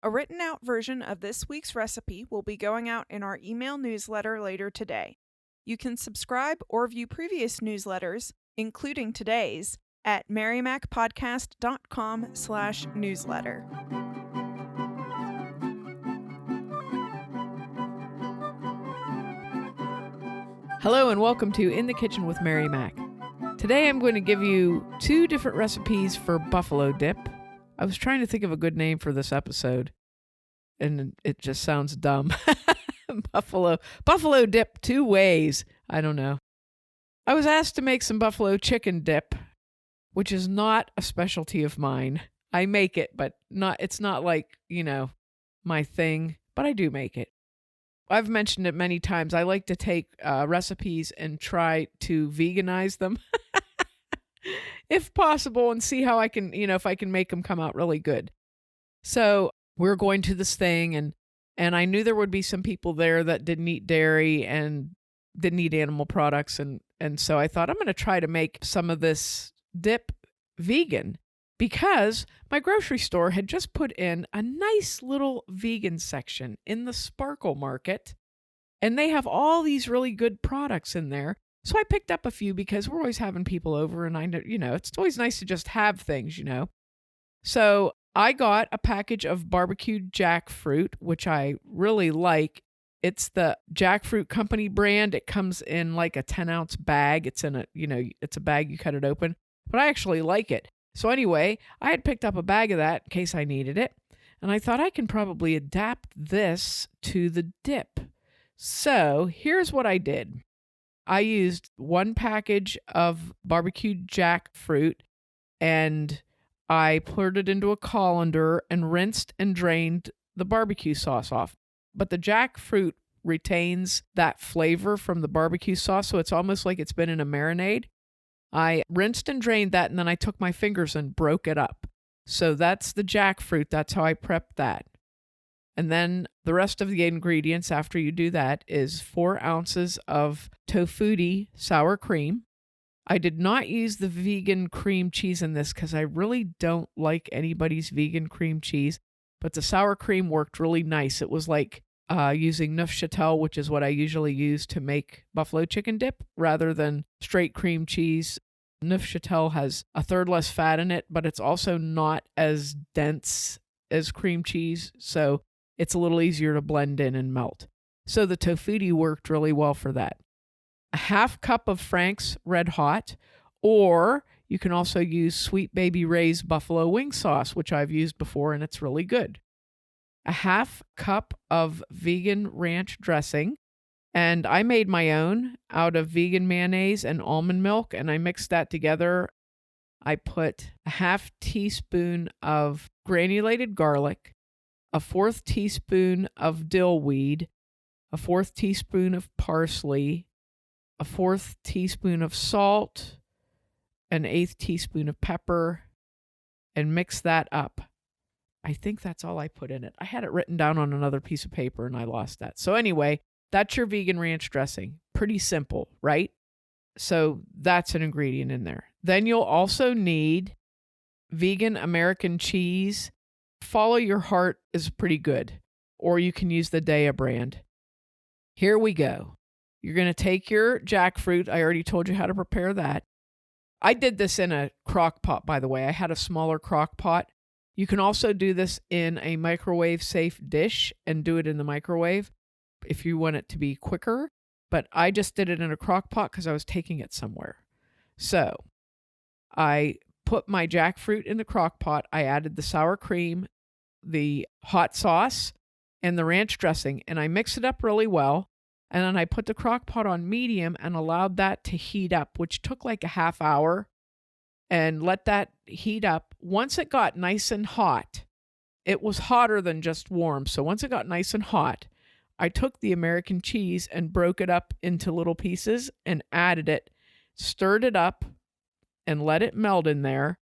A written out version of this week's recipe will be going out in our email newsletter later today. You can subscribe or view previous newsletters, including today's, at merrimacpodcast.com/newsletter. Hello and welcome to In the Kitchen with Mary Mac. Today I'm going to give you two different recipes for buffalo dip. I was trying to think of a good name for this episode, and it just sounds dumb. Buffalo dip two ways. I don't know. I was asked to make some buffalo chicken dip, which is not a specialty of mine. I make it, but it's not like, my thing, but I do make it. I've mentioned it many times. I like to take recipes and try to veganize them if possible and see how I can, if I can make them come out really good. So we're going to this thing and I knew there would be some people there that didn't eat dairy and didn't eat animal products. And so I thought I'm going to try to make some of this dip vegan because my grocery store had just put in a nice little vegan section in the Sparkle Market, and they have all these really good products in there. So I picked up a few because we're always having people over, and I know, it's always nice to just have things, So I got a package of barbecued jackfruit, which I really like. It's the Jackfruit Company brand. It comes in like a 10-ounce bag. It's in it's a bag, you cut it open, but I actually like it. So anyway, I had picked up a bag of that in case I needed it, and I thought I can probably adapt this to the dip. So here's what I did. I used one package of barbecued jackfruit, and I poured it into a colander and rinsed and drained the barbecue sauce off. But the jackfruit retains that flavor from the barbecue sauce, so it's almost like it's been in a marinade. I rinsed and drained that, and then I took my fingers and broke it up. So that's the jackfruit. That's how I prepped that. And then the rest of the ingredients after you do that is 4 ounces of Tofutti sour cream. I did not use the vegan cream cheese in this because I really don't like anybody's vegan cream cheese, but the sour cream worked really nice. It was like using Neufchâtel, which is what I usually use to make buffalo chicken dip, rather than straight cream cheese. Neufchâtel has a third less fat in it, but it's also not as dense as cream cheese, so it's a little easier to blend in and melt. So the Tofutti worked really well for that. A half cup of Frank's Red Hot, or you can also use Sweet Baby Ray's buffalo wing sauce, which I've used before, and it's really good. A half cup of vegan ranch dressing, and I made my own out of vegan mayonnaise and almond milk, and I mixed that together. I put a half teaspoon of granulated garlic, a 1/4 teaspoon of dill weed, a 1/4 teaspoon of parsley, a 1/4 teaspoon of salt, an 1/8 teaspoon of pepper, and mix that up. I think that's all I put in it. I had it written down on another piece of paper and I lost that. So anyway, that's your vegan ranch dressing. Pretty simple, right? So that's an ingredient in there. Then you'll also need vegan American cheese. Follow Your Heart is pretty good, or you can use the Daiya brand. Here we go. You're going to take your jackfruit. I already told you how to prepare that. I did this in a crock pot, by the way. I had a smaller crock pot. You can also do this in a microwave safe dish and do it in the microwave if you want it to be quicker. But I just did it in a crock pot because I was taking it somewhere. So I put my jackfruit in the crock pot. I added the sour cream, the hot sauce, and the ranch dressing, and I mixed it up really well. And then I put the crock pot on medium and allowed that to heat up, which took like a half hour, and let that heat up. Once it got nice and hot, it was hotter than just warm. So once it got nice and hot, I took the American cheese and broke it up into little pieces and added it, stirred it up, and let it melt in there.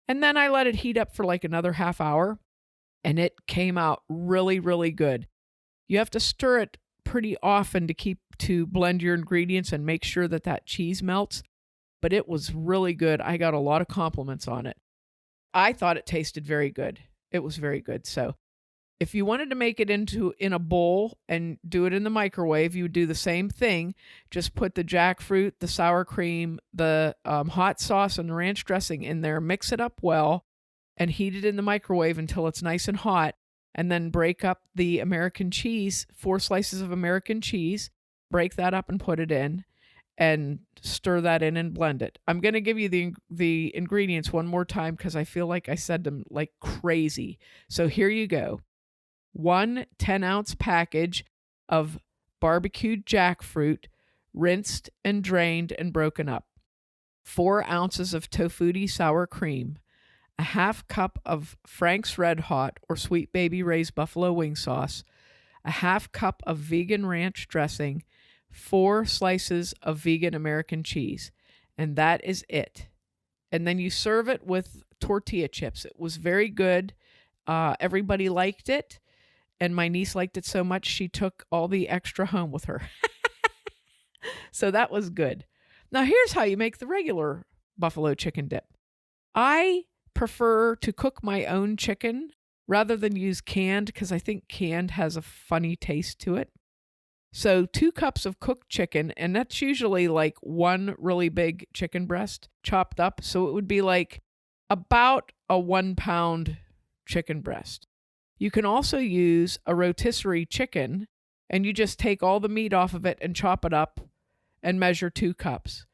And then I let it heat up for like another half hour, and it came out really, really good. You have to stir it pretty often to blend your ingredients and make sure that that cheese melts. But it was really good. I got a lot of compliments on it. I thought it tasted very good. It was very good. So If you wanted to make it in a bowl and do it in the microwave, you would do the same thing. Just put the jackfruit, the sour cream, the hot sauce, and the ranch dressing in there. Mix it up well and heat it in the microwave until it's nice and hot. And then break up the American cheese, 4 slices of American cheese. Break that up and put it in and stir that in and blend it. I'm going to give you the ingredients one more time because I feel like I said them like crazy. So here you go. 1 10-ounce package of barbecued jackfruit, rinsed and drained and broken up. 4 ounces of Tofutti sour cream. A half cup of Frank's Red Hot or Sweet Baby Ray's buffalo wing sauce. A half cup of vegan ranch dressing. 4 slices of vegan American cheese. And that is it. And then you serve it with tortilla chips. It was very good. Everybody liked it. And my niece liked it so much, she took all the extra home with her. So that was good. Now, here's how you make the regular buffalo chicken dip. I prefer to cook my own chicken rather than use canned because I think canned has a funny taste to it. So 2 cups of cooked chicken, and that's usually like 1 really big chicken breast chopped up. So it would be like about a 1 pound chicken breast. You can also use a rotisserie chicken, and you just take all the meat off of it and chop it up and measure 2 cups.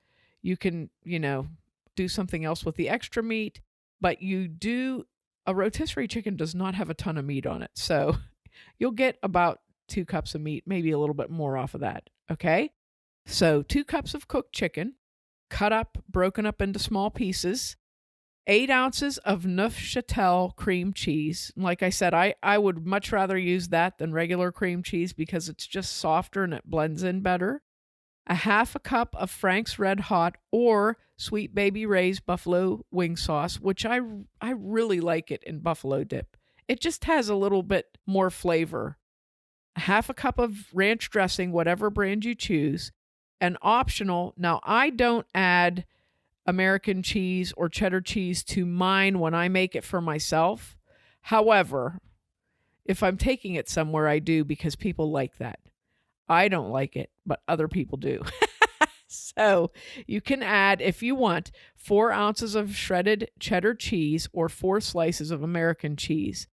You can, do something else with the extra meat, but a rotisserie chicken does not have a ton of meat on it. So you'll get about 2 cups of meat, maybe a little bit more off of that. Okay. So 2 cups of cooked chicken, cut up, broken up into small pieces. 8 ounces of Neufchâtel cream cheese. Like I said, I would much rather use that than regular cream cheese because it's just softer and it blends in better. A half a cup of Frank's Red Hot or Sweet Baby Ray's buffalo wing sauce, which I really like it in buffalo dip. It just has a little bit more flavor. A half a cup of ranch dressing, whatever brand you choose. And optional, now I don't add American cheese or cheddar cheese to mine when I make it for myself. However, if I'm taking it somewhere, I do because people like that. I don't like it, but other people do. So you can add, if you want, 4 ounces of shredded cheddar cheese or 4 slices of American cheese.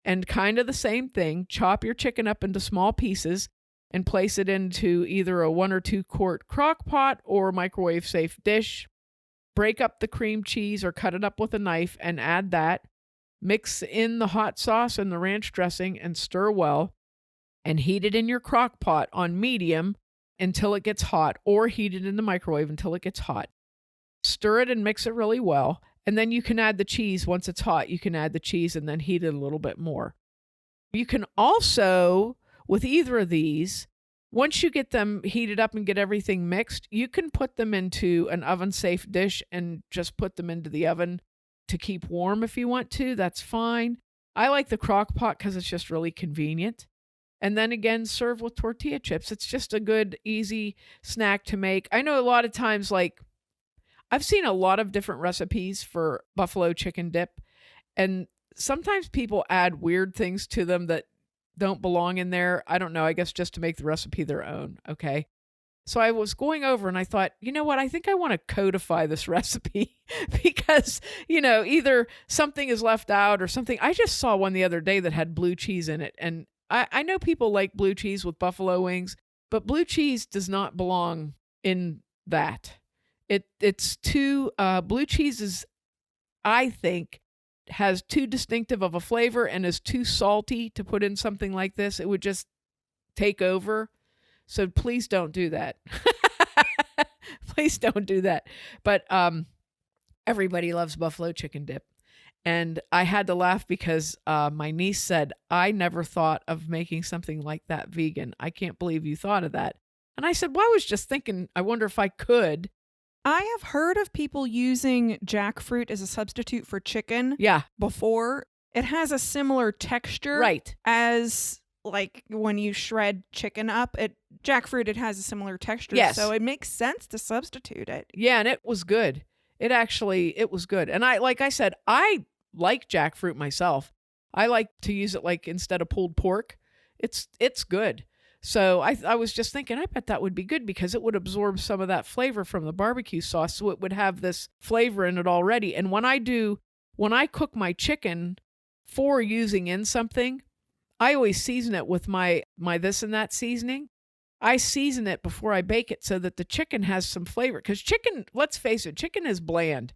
And kind of the same thing, chop your chicken up into small pieces and place it into either a 1 or 2 quart crock pot or microwave safe dish. Break up the cream cheese or cut it up with a knife and add that. Mix in the hot sauce and the ranch dressing and stir well. And heat it in your crock pot on medium until it gets hot, or heat it in the microwave until it gets hot. Stir it and mix it really well. And then you can add the cheese. Once it's hot, you can add the cheese and then heat it a little bit more. You can also, with either of these, once you get them heated up and get everything mixed, you can put them into an oven-safe dish and just put them into the oven to keep warm if you want to. That's fine. I like the crock pot because it's just really convenient. And then again, serve with tortilla chips. It's just a good, easy snack to make. I know a lot of times, like, I've seen a lot of different recipes for buffalo chicken dip, and sometimes people add weird things to them that don't belong in there. I don't know, I guess just to make the recipe their own, okay? So I was going over and I thought, you know what, I think I want to codify this recipe because, either something is left out or something. I just saw one the other day that had blue cheese in it, and I know people like blue cheese with buffalo wings, but blue cheese does not belong in that. It's too, blue cheese is, I think, has too distinctive of a flavor and is too salty to put in something like this. It would just take over. So please don't do that. Please don't do that. But everybody loves buffalo chicken dip. And I had to laugh because my niece said, I never thought of making something like that vegan. I can't believe you thought of that. And I said, well, I was just thinking, I wonder if I could. I have heard of people using jackfruit as a substitute for chicken. Yeah. Before. It has a similar texture. Right. As like when you shred chicken up. Jackfruit, it has a similar texture. Yes. So it makes sense to substitute it. Yeah, and it was good. It was good. And I like jackfruit myself. I like to use it like instead of pulled pork. It's good. So I was just thinking, I bet that would be good because it would absorb some of that flavor from the barbecue sauce, so it would have this flavor in it already. And when I cook my chicken for using in something, I always season it with my this and that seasoning. I season it before I bake it so that the chicken has some flavor. Because chicken, let's face it, chicken is bland.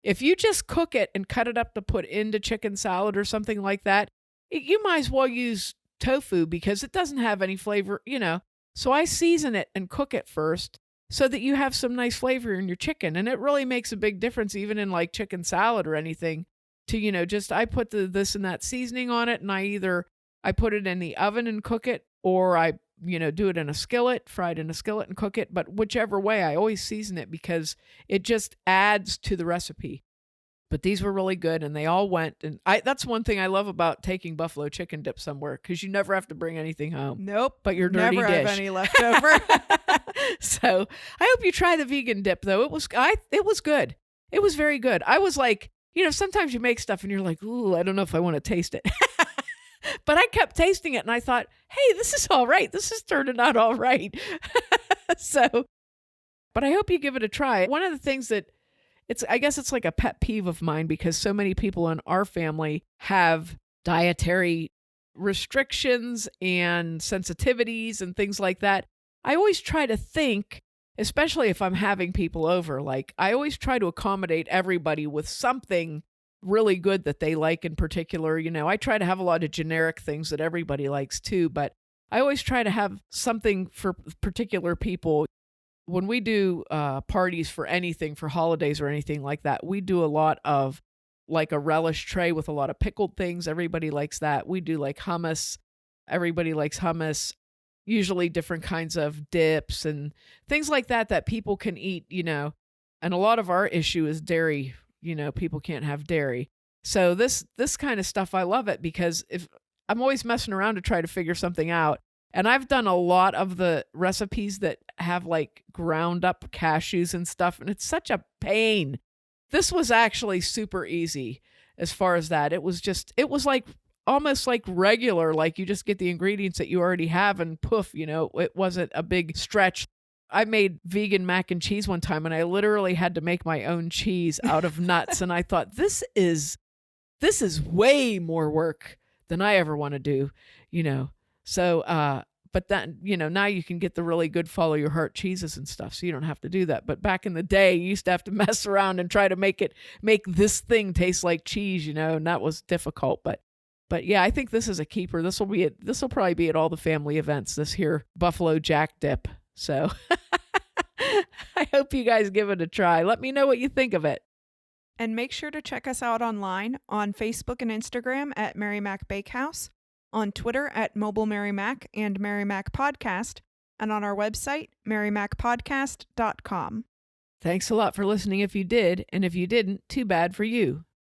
If you just cook it and cut it up to put into chicken salad or something like that, you might as well use tofu because it doesn't have any flavor, So I season it and cook it first so that you have some nice flavor in your chicken. And it really makes a big difference even in like chicken salad or anything to, just I put this and that seasoning on it and I put it in the oven and cook it, or I, do it in a skillet, fried in a skillet and cook it. But whichever way, I always season it because it just adds to the recipe. But these were really good and they all went. And that's one thing I love about taking buffalo chicken dip somewhere because you never have to bring anything home. Nope. But your dirty never dish. have any left over. So I hope you try the vegan dip though. It was good. It was very good. I was like, sometimes you make stuff and you're like, ooh, I don't know if I want to taste it. But I kept tasting it and I thought, hey, this is all right. This is turning out all right. But I hope you give it a try. One of the things that I guess it's like a pet peeve of mine because so many people in our family have dietary restrictions and sensitivities and things like that. I always try to think, especially if I'm having people over, like I always try to accommodate everybody with something really good that they like in particular. I try to have a lot of generic things that everybody likes too, but I always try to have something for particular people. When we do parties for anything, for holidays or anything like that, we do a lot of like a relish tray with a lot of pickled things. Everybody likes that. We do like hummus. Everybody likes hummus. Usually different kinds of dips and things like that people can eat, And a lot of our issue is dairy. People can't have dairy. So this kind of stuff, I love it because if I'm always messing around to try to figure something out. And I've done a lot of the recipes that have like ground up cashews and stuff. And it's such a pain. This was actually super easy as far as that. It was like almost like regular, like you just get the ingredients that you already have and poof, it wasn't a big stretch. I made vegan mac and cheese one time and I literally had to make my own cheese out of nuts. And I thought, this is way more work than I ever want to do, So, but then, now you can get the really good follow your heart cheeses and stuff. So you don't have to do that. But back in the day, you used to have to mess around and try to make this thing taste like cheese, and that was difficult. But yeah, I think this is a keeper. This will probably be at all the family events, this here Buffalo Jack dip. So I hope you guys give it a try. Let me know what you think of it. And make sure to check us out online on Facebook and Instagram at Mary Mac Bakehouse, on Twitter at Mobile Mary Mac and Mary Mac Podcast, and on our website, marymacpodcast.com. Thanks a lot for listening if you did, and if you didn't, too bad for you.